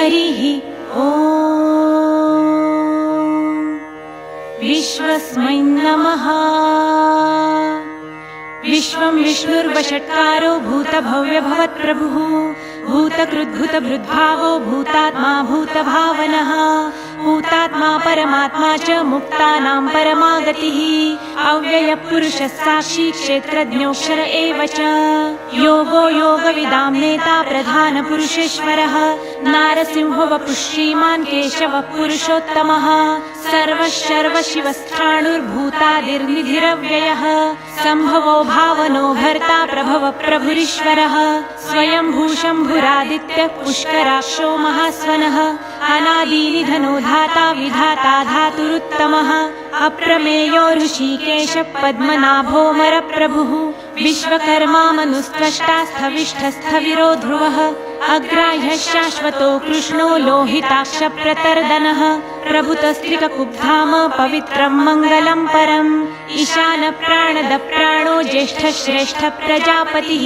हरिः ॐ। विश्वस्मै नमः। विश्वं विष्णुर्वषट्कारो भूतभव्यभवत्प्रभुः भूतकृद्भूतभृद्भावो भूतात्मा भूतभावनः भूतात्मा परमात्मा च मुक्तानां परमागतिः अव्ययपुरुषः साक्षी क्षेत्रज्ञोऽक्षर एव च योगो योगविदां नेता प्रधानपुरुषेश्वरः नारसिंहो वपुः श्रीमान् केशवः पुरुषोत्तमः सर्वशिवस्थाणुर्भूतादिर्निधिरव्ययः सम्भवो भावनो भर्ता प्रभव प्रभुरीश्वरः स्वयंभू शम्भुरादित्यः पुष्कराक्षो महास्वनः अनादिनिधनो धाता विधाता धातुरुत्तमः अप्रमेयो ऋषिकेशः पद्मनाभोऽमरप्रभुः विश्वकर्मा मनुस्त्वष्टा स्थविष्ठस्थविरो ध्रुवः अग्राह्यः शाश्वतो कृष्णो लोहिताक्षप्रतर्दनः प्रभुतस्त्रिककुब्धाम पवित्रं मङ्गलं परम् ईशानप्राणदप्राणो ज्येष्ठश्रेष्ठः प्रजापतिः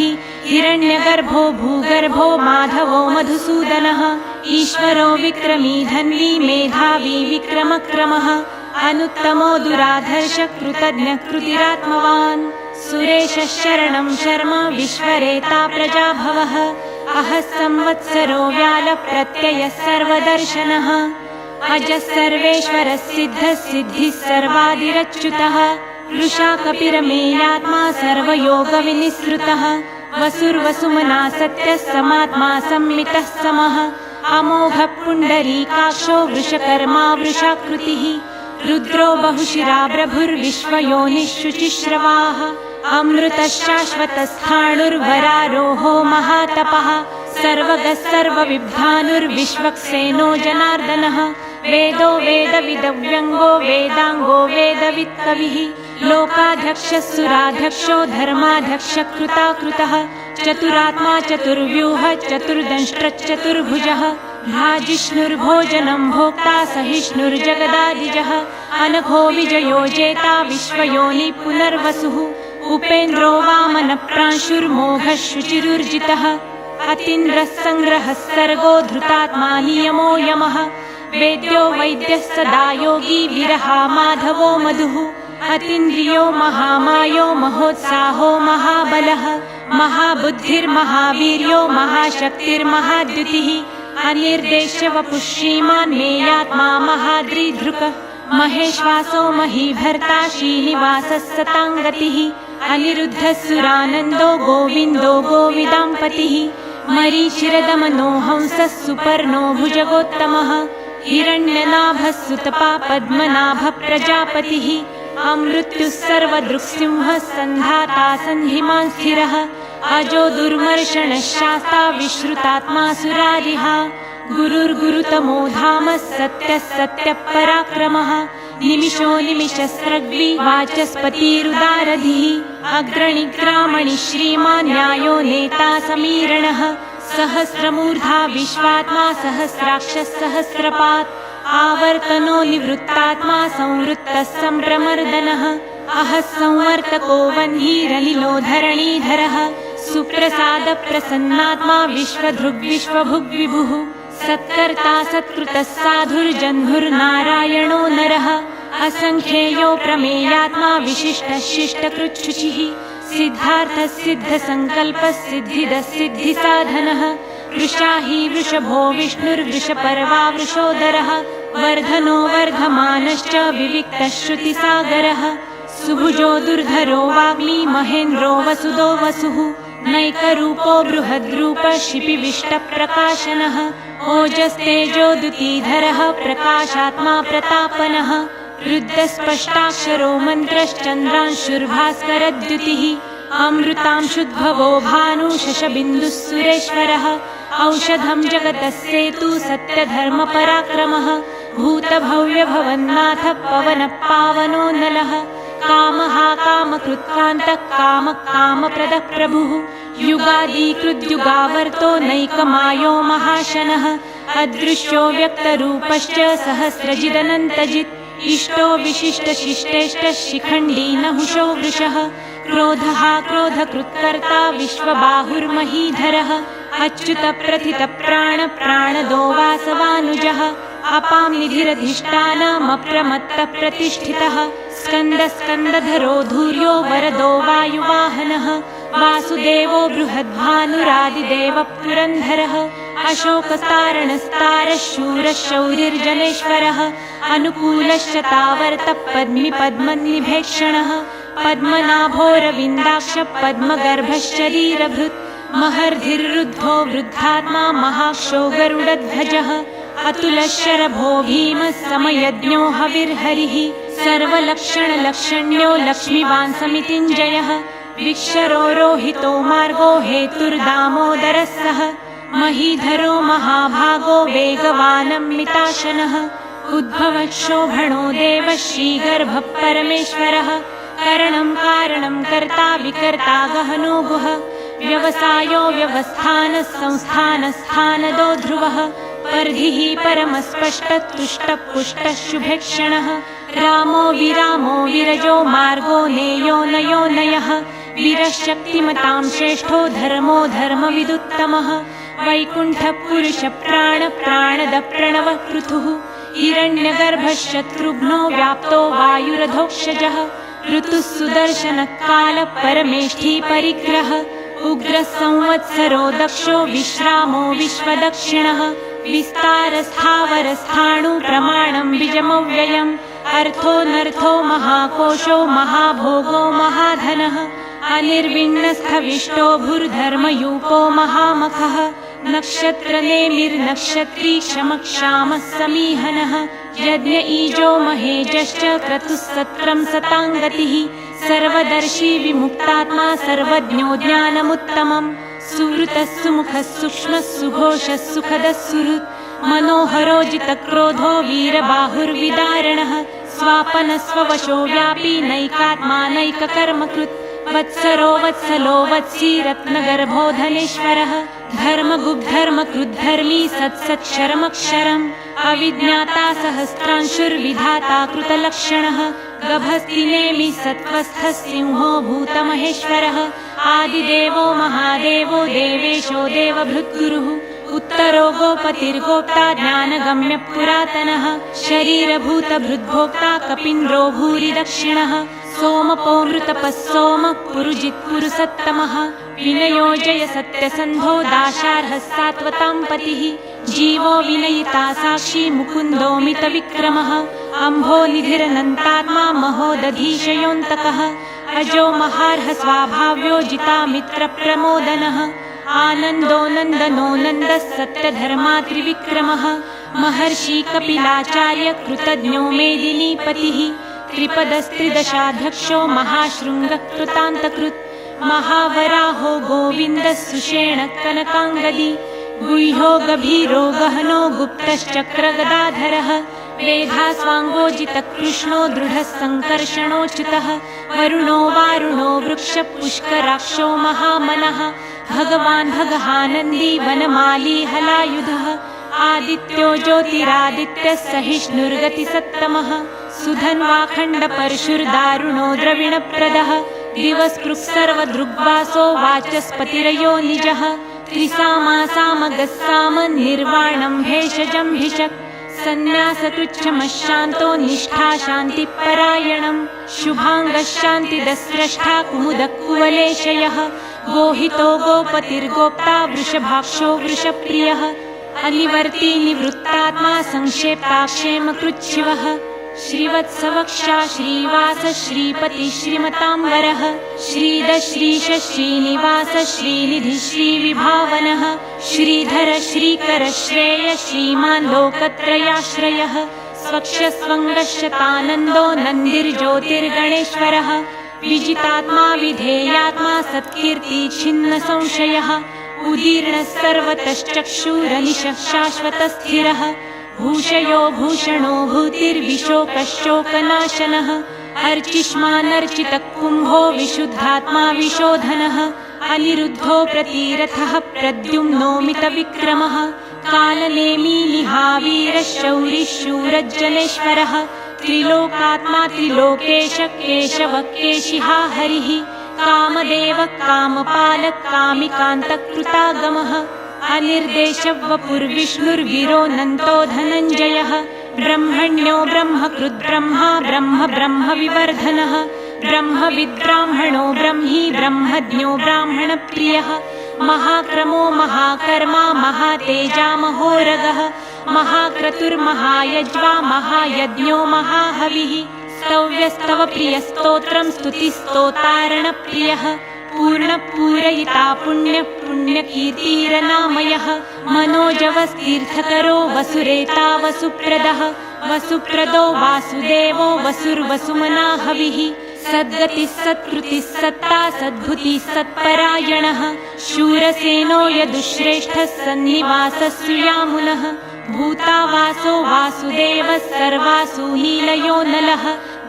हिरण्यगर्भो भूगर्भो माधवो मधुसूदनः ईश्वरो विक्रमी धन्वी मेधावी विक्रमक्रमः अनुत्तमो दुराधर्ष कृतज्ञः कृतिरात्मवान् सुरेशः शरणं शर्म विश्वरेता प्रजाभवः अहः संवत्सरो व्यालप्रत्ययः सर्वदर्शनः अजः सर्वेश्वरः सिद्धः सिद्धिः सर्वादिरच्युतः वृषा कपिरमेयात्मा सर्वयोगविनिसृतः वसुर्वसुमना सत्यः समात्मा संमितः समः अमोघः पुण्डरीकाक्षो वृषकर्मा वृषाकृतिः रुद्रो बहुशिरा प्रभुर्विश्वयोनिः शुचिश्रवाः अमृतशाश्वतस्थाणुर्वरारोहो महातपः सर्वगः सर्वविद्वानुर्विश्वक्सेनो जनार्दनः वेदो वेदविदव्यङ्गो वेदाङ्गो वेदवित्कविः लोकाध्यक्षः सुराध्यक्षो धर्माध्यक्षः कृताकृतः चतुरात्मा चतुर्व्यूहः चतुर्दंष्ट्रश्चतुर्भुजः भ्राजिष्णुर्भोजनं भोक्ता सहिष्णुर्जगदादिजः अनघो विजयो जेता विश्वयोनि पुनर्वसुः उपेन्द्रो वामनप्रांशुर्मोघः शुचिरुर्जितः अतीन्द्रः सङ्ग्रहः सर्गो धृतात्मा नियमो यमः वेद्यो वैद्यः सदा योगी विरहा माधवो मधुः अतीन्द्रियो महामायो महोत्साहो महाबलः महाबुद्धिर्महावीर्यो महाशक्तिर्महाद्युतिः अनिर्देश्य वपुः श्रीमान् मेयात्मा महाद्रिधृकः महेश्वासो महीभर्ता श्रीनिवासः सताङ्गतिः अनिरुद्धः सुरानन्दो गोविन्दो गोविदाम्पतिः मरीचिरदमनो हंसः सुपर्णो भुजगोत्तमः हिरण्यनाभः सुतपा पद्मनाभः प्रजापतिः अमृत्युः सर्वदृक्सिंहः सन्धाता सन्धिमान् स्थिरः अजो दुर्मर्षणः शास्ता विश्रुतात्मा सुरारिः गुरुर्गुरुतमो धामः सत्यः सत्यः पराक्रमः निमिषो निमिषस्रग्वी वाचस्पतिरुदारधिः अग्रणिग्रामणि श्रीमान् न्यायो नेता समीरणः सहस्रमूर्धा विश्वात्मा सहस्राक्षः सहस्रपात् आवर्तनो निवृत्तात्मा संवृत्तः सम्प्रमर्दनः अहः संवर्तको वह्निरनिलो धरणीधरः सुप्रसादप्रसन्नात्मा विश्वधृग्विश्वभुग्विभुः सत्कर्ता सत्कृतः साधुर्जह्नुर्नारायणो नरः असङ्ख्येयो प्रमेयात्मा विशिष्टः शिष्टकृच्छुचिः सिद्धार्थः सिद्धसङ्कल्पः सिद्धिदः सिद्धिसाधनः वृषा हि वृषभो विष्णुर्वृषपर्वा वृषोदरः वर्धनो वर्धमानश्च विविक्तः श्रुतिसागरः सुभुजो दुर्धरो वाग्मी महेन्द्रो वसुदो वसुः नैकरूपो बृहद्रूपः शिपिविष्टप्रकाशनः ओजस्तेजोद्युतिधरः प्रकाशात्मा प्रतापनः रुद्रस्पष्टाक्षरो मन्त्रश्चन्द्रांशुर्भास्करद्युतिः अमृतांशुद्भवो भानुशशबिन्दुः सुरेश्वरः औषधं जगतस्सेतु सत्यधर्मपराक्रमः भूतभव्यभवन्नाथः पवनः पावनो नलः कामः कामकृत्कान्तः कामः कामप्रदः प्रभुः युगादिकृद्युगावर्तो नैकमायो महाशनः अदृश्यो व्यक्तरूपश्च सहस्रजिदनन्तजित् इष्टो विशिष्टशिष्टेष्टः शिखण्डी नहुषो वृषः क्रोधः क्रोधकृत्कर्ता विश्वबाहुर्महीधरः अच्युत प्रथित प्राण प्राणदो वासवानुजः अपां निधिरधिष्ठानमप्रमत्त प्रतिष्ठितः स्कन्द स्कन्दधरो धूर्यो वरदो वायुवाहनः वासुदेवो बृहद्भानुरादिदेवः पुरन्धरः अशोकस्तारणस्तारः शूरः शौरिर्जनेश्वरः अनुकूलश्च तावर्तः पद्मी पद्मनिभेक्षणः पद्मनाभोरविन्दाक्ष पद्मगर्भश्शरीरभृत् महर्धिर्रुद्धो वृद्धात्मा महाक्षो गरुडध्वजः अतुलशरभो भीमः समयज्ञो हविर्हरिः सर्वलक्षणलक्षण्यो लक्ष्मीवान् समितिञ्जयः विक्षरो रोहितो मार्गो हेतुर्दामोदरः सः महीधरो महाभागो वेगवानमिताशनः उद्भवक्षोभणो देवः श्रीगर्भः परमेश्वरः करणं कारणं कर्ता विकर्ता गहनो गुह व्यवसायो व्यवस्थानः संस्थानस्थानदो ध्रुवः पर्धिः परमस्पष्टतुष्टः पुष्टः शुभेक्षणः रामो विरामो विरजो मार्गो नेयो नयो नयः वीरशक्तिमतां श्रेष्ठो धर्मो धर्मविदुत्तमः वैकुण्ठः पुरुष प्राण प्राणद प्रणवः पृथुः हिरण्यगर्भः शत्रुघ्नो व्याप्तो वायुरधोक्षजः ऋतुः सुदर्शनः कालः परमेष्ठी परिग्रह उग्रः संवत्सरो दक्षो विश्रामो विश्वदक्षिणः विस्तारस्थावरस्थाणु प्रमाणं बीजमव्ययम् अर्थोऽनर्थो महाकोशो महाभोगो महाधनः अनिर्विण्णस्थविष्टो भूर्धर्मयूपो महामखः नक्षत्रनेमिर्नक्षत्री क्षमक्षामः समीहनः यज्ञ ईजो महेजश्च क्रतुः सत्रं सताङ्गतिः सर्वदर्शी विमुक्तात्मा सर्वज्ञो ज्ञानमुत्तमम् सुहृतः सुमुखः सूक्ष्मः सुघोषः सुखदः सुहृत् मनोहरोजितक्रोधो वीरबाहुर्विदारणः स्वापनस्ववशो व्यापी नैकात्मा नैककर्मकृत् वत्सरो वत्सलो वत्सी रत्नगर्भो धनेश्वरः धर्मगुग्धर्मकृद्धर्मी सत्सत्क्षरमक्षरम् अविज्ञाता सहस्रांशुर्विधाता कृतलक्षणः गभस्तिनेमि सत्त्वस्थः सिंहो भूतमहेश्वरः आदिदेवो महादेवो देवेशो देवभृद्गुरुः उत्तरो गोपतिर्गोप्ता ज्ञानगम्य पुरातनः शरीरभूतभृद्भोक्ता कपीन्द्रो भूरि दक्षिणः सोमपो मृतपः सोमः पुरुजित् पुरुसत्तमः विनयो जय सत्यसन्धो दाशार्हः सात्वतां पतिः जीवो विनयिता साक्षी मुकुन्दो मितविक्रमः अम्भो निधिरनन्तात्मा महोदधीशयोऽन्तकः अजो महार्ह स्वाभाव्यो जितामित्रप्रमोदनः आनन्दो नन्दनो नन्दः सत्यधर्मा त्रिविक्रमः महर्षि कपिलाचार्य कृतज्ञो मेदिनीपतिः त्रिपदस्त्रिदशाध्यक्षो महाशृङ्गः कृतान्तकृत् महावराहो गोविन्दः सुषेणः कनकाङ्गदी गुह्यो गभीरो गहनो गुप्तश्चक्रगदाधरः वेधास्वाङ्गोजितः कृष्णो दृढः सङ्कर्षणोच्युतः वरुणो वारुणो वृक्षपुष्कराक्षो महामनः भगवान् भगहानन्दी वनमाली हलायुधः आदित्यो ज्योतिरादित्यः सहिष्णुर्गतिसत्तमः सुधन्वाखण्डपरशुर्दारुणो द्रविणप्रदः दिवस्पृक् सर्वदृग्वासो वाचस्पतिरयो निजः त्रिसामासामगस्साम निर्वाणं भेषजं भिषक् सन्न्यासकृच्छमशान्तो निष्ठा शान्तिपरायणम् शुभाङ्गः शान्तिदस्रष्टा कुमुदः कुवलेशयः गोहितो गोपतिर्गोप्ता वृषभाक्षो वृषप्रियः अनिवर्ती निवृत्तात्मा संक्षेप्ताक्षेमकृच्छिवः श्रीवत्सवक्षा श्रीवास श्रीपति श्रीमताम्बरः श्रीद श्रीश श्रीनिवास श्रीनिधि श्रीविभावनः श्रीधर श्रीकर श्रेय श्रीमान् लोकत्रयाश्रयः स्वक्षस्वङ्गशतानन्दो नन्दिर्ज्योतिर्गणेश्वरः विजितात्मा विधेयात्मा सत्कीर्ति छिन्न संशयः उदीर्णः सर्वतश्चक्षुरनिशः शाश्वतस्थिरः भूषयो भूषणो भूतिर्विशोकशोकनाशनः अर्चिष्मानर्चितः कुम्भो विशुद्धात्मा विशोधनः अनिरुद्धो प्रतिरथः प्रद्युम्नोमितविक्रमः कालनेमी निहावीरः शौरिः शूरज्जनेश्वरः त्रिलोकात्मा त्रिलोकेश केशवः केशिहा हरिः कामदेवः कामपालः कामिकान्तः कृतागमः अनिर्देशवपुर्विष्णुर्वीरोऽनन्तो धनञ्जयः ब्रह्मण्यो ब्रह्मकृद्ब्रह्मा ब्रह्म ब्रह्मविवर्धनः ब्रह्मविद्ब्राह्मणो ब्रह्मी ब्रह्मज्ञो ब्राह्मणप्रियः महाक्रमो महाकर्मा महातेजा महोरगः महाक्रतुर्महायज्वा महायज्ञो महाहविः स्तव्यस्तव प्रियस्तोत्रं स्तुतिस्तोतारणप्रियः पूर्णपूरयिता पुण्यः पुण्यकीर्तिरनामयः मनोजवस्तीर्थकरो वसुरेता वसुप्रदः वसुप्रदो वासुदेवो वसुर्वसुमना हविः सद्गतिः सत्कृतिः सत्ता सद्भुतिः सत्परायणः शूरसेनो यदुश्रेष्ठः सन्निवासः सुयामुनः भूतावासो वासुदेवः सर्वासु नीलयो नलः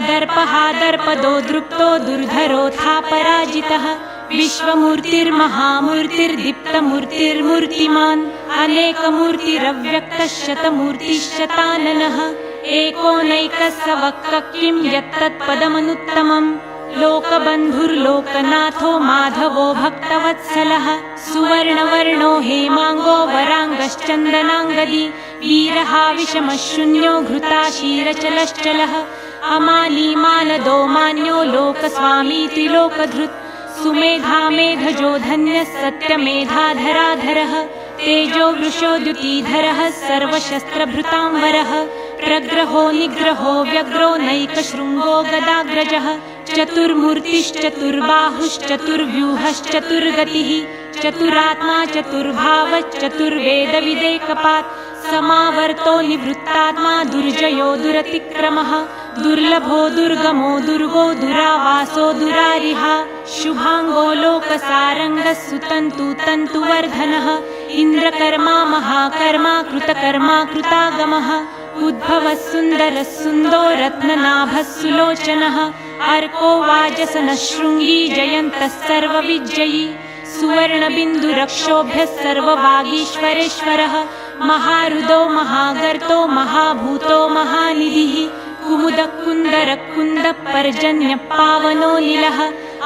दर्पः दर्पदो दृप्तो दुर्धरोऽथा पराजितः विश्वमूर्तिर्महामूर्तिर्दीप्तमूर्तिर्मूर्तिमान् अनेकमूर्तिरव्यक्तः शतमूर्तिश्शताननः एकोनैकः स वक्तः किं यत्तत्पदमनुत्तमम् लोकबन्धुर्लोकनाथो माधवो भक्तवत्सलः सुवर्णवर्णो हेमाङ्गो वराङ्गश्चन्दनाङ्गदी वीरहाविषमशून्यो घृताशीरचलश्चलः अमालीमानदो मान्यो लोकस्वामी त्रिलोकधृत् सुमेधामेधजो धन्यः सत्यमेधाधराधरः तेजो वृषो द्युतिधरः सर्वशस्त्रभृतांवरः प्रग्रहो निग्रहो व्यग्रो नैकशृङ्गो गदाग्रजः चतुर्मूर्तिश्चतुर्बाहुश्चतुर्व्यूहश्चतुर्गतिः चतुरात्मा चतुर्भावश्चतुर्वेदविदेकपात् समावर्तो निवृत्तात्मा दुर्जयो दुरतिक्रमः दुर्लभो दुर्गमो दुर्गो दुरावासो दुरारिहा शुभाङ्गो लोकसारङ्गः सुतन्तु तन्तुवर्धनः इन्द्रकर्मा महाकर्मा कृतकर्मा कृतागमः उद्भवः सुन्दरः सुन्दो रत्ननाभः सुलोचनः अर्को वाजसनः शृङ्गी जयन्तः सर्वविजयी सुवर्णबिन्दुरक्षोभ्यः सर्ववागीश्वरेश्वरः महारुदो महागर्तो महाभूतो महानिधिः कुमुदकुन्दरकुन्दपर्जन्यपावनो नीलः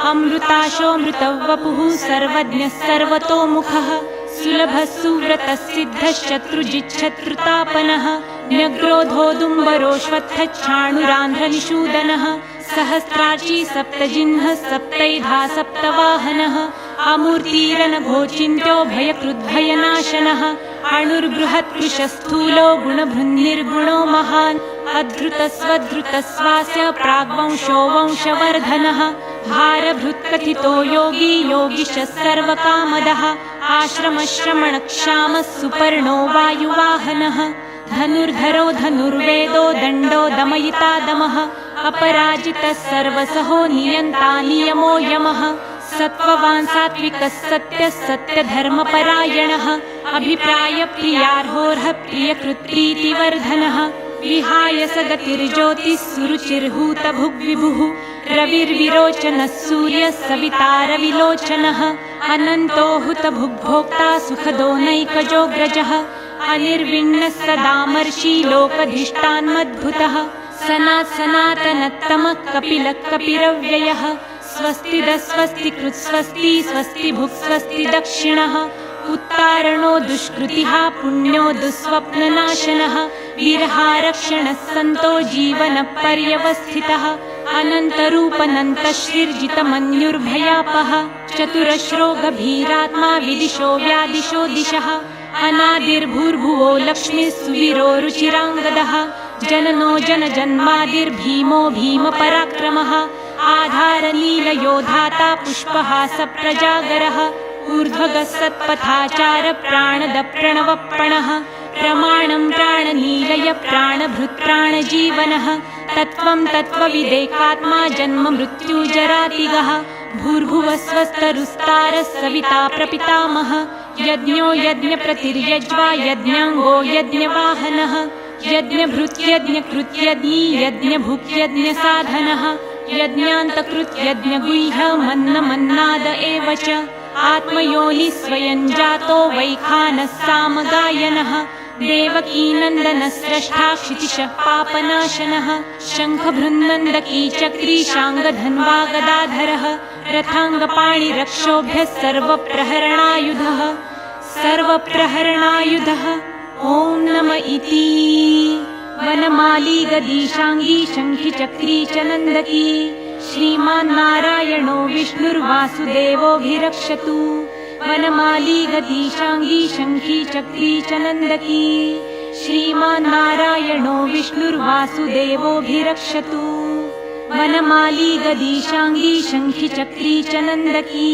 अमृताशोऽमृतवपुः सर्वज्ञः सर्वतोमुखः सुलभः सुव्रतः सिद्धः शत्रुजिच्छत्रुतापनः न्यग्रोधोदुम्बरोऽश्वत्थच्छाणुरान्ध्रनिषूदनः सहस्राची सप्तजिह्नः सप्तैधा सप्तवाहनः अमूर्तिरनघोचिन्त्यो भयकृद्भयनाशनः अणुर्बृहत्कृशस्थूलो गुणभृन्निर्गुणो महान् अधृतस्वधृतस्वास्य प्राग्वंशो वंशवर्धनः भारभृत्कथितो योगी योगिशः सर्वकामदः आश्रमश्रमणक्षामः सुपर्णो वायुवाहनः धनुर्धरो धनुर्वेदो दण्डो दमयिता दमः अपराजितः सर्वसहो नियन्ता नियमो यमः सत्त्ववान् सात्विकः सत्यः सत्यधर्मपरायणः अभिप्रायप्रियार्होर्ह प्रियकृत्प्रीतिवर्धनः विहाय स गतिर्ज्योतिः सुरुचिर्हूतभुग्विभुः रविर्विरोचनः सूर्यः सवितारविलोचनः अनन्तो हुतभुग्भोक्ता सुखदो नैकजोऽग्रजः अनिर्विण्णः सदामर्षि लोकधिष्ठान्मद्भुतः सनातनत्तमः कपिलः कपिरव्ययः स्वस्तिदस्वस्तिकृत् स्वस्ति स्वस्ति भुक् स्वस्ति दक्षिणः उत्तारणो दुष्कृतिः पुण्यो दुःस्वप्ननाशनः विरहारक्षणः सन्तो जीवनपर्यवस्थितः अनन्तरूपनन्तश्रीर्जितमन्युर्भयापः चतुरश्रो गभीरात्मा विदिशो व्यादिशो दिशः अनादिर्भूर्भुवो लक्ष्मीः सुवीरो रुचिराङ्गदः जननो जनजन्मादिर्भीमो भीमपराक्रमः आधारलीलयोधाता पुष्पहासप्रजागरः ऊर्ध्वगः सत्पथाचार प्राणदप्रणवप्रणः प्रमाणं प्राणनीलय प्राणभृत्प्राणजीवनः तत्त्वं तत्त्वविदेकात्मा जन्म मृत्युजरातिगः भूर्भुवस्वस्तरुस्तारः सविता प्रपितामहः यज्ञो यज्ञप्रतिर्यज्वा यज्ञाङ्गो यज्ञवाहनः यज्ञभृत्यज्ञकृत्यज्ञी यज्ञभुक्यज्ञसाधनः यज्ञान्तकृत्यज्ञगुह्य मन्नमन्नाद एव च आत्मयोनि स्वयं जातो वैखानः सामगायनः देवकीनन्दनः स्रष्टा क्षितिशः पापनाशनः शङ्खभृन्नन्दकी चक्री शाङ्गधन्वा गदाधरः रथाङ्गपाणिरक्षोभ्यः सर्वप्रहरणायुधः सर्वप्रहरणायुधः ॐ नम इति। वनमाली गदीशाङ्गी शङ्खी चक्री च नन्दकी श्रीमान्नारायणो विष्णुर्वासुदेवोऽभिरक्षतु। वनमाली गदीशाङ्गी शङ्खी चक्री च नन्दकी श्रीमान्नारायणो विष्णुर्वासुदेवोऽभिरक्षतु। वनमाली गदीशाङ्गी शङ्खी चक्री च नन्दकी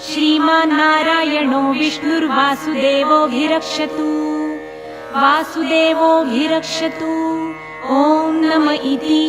श्रीमान्नारायणो विष्णुर्वासुदेवोऽभिरक्षतु। वासुदेवोऽभिरक्षतु ॐ नम इति।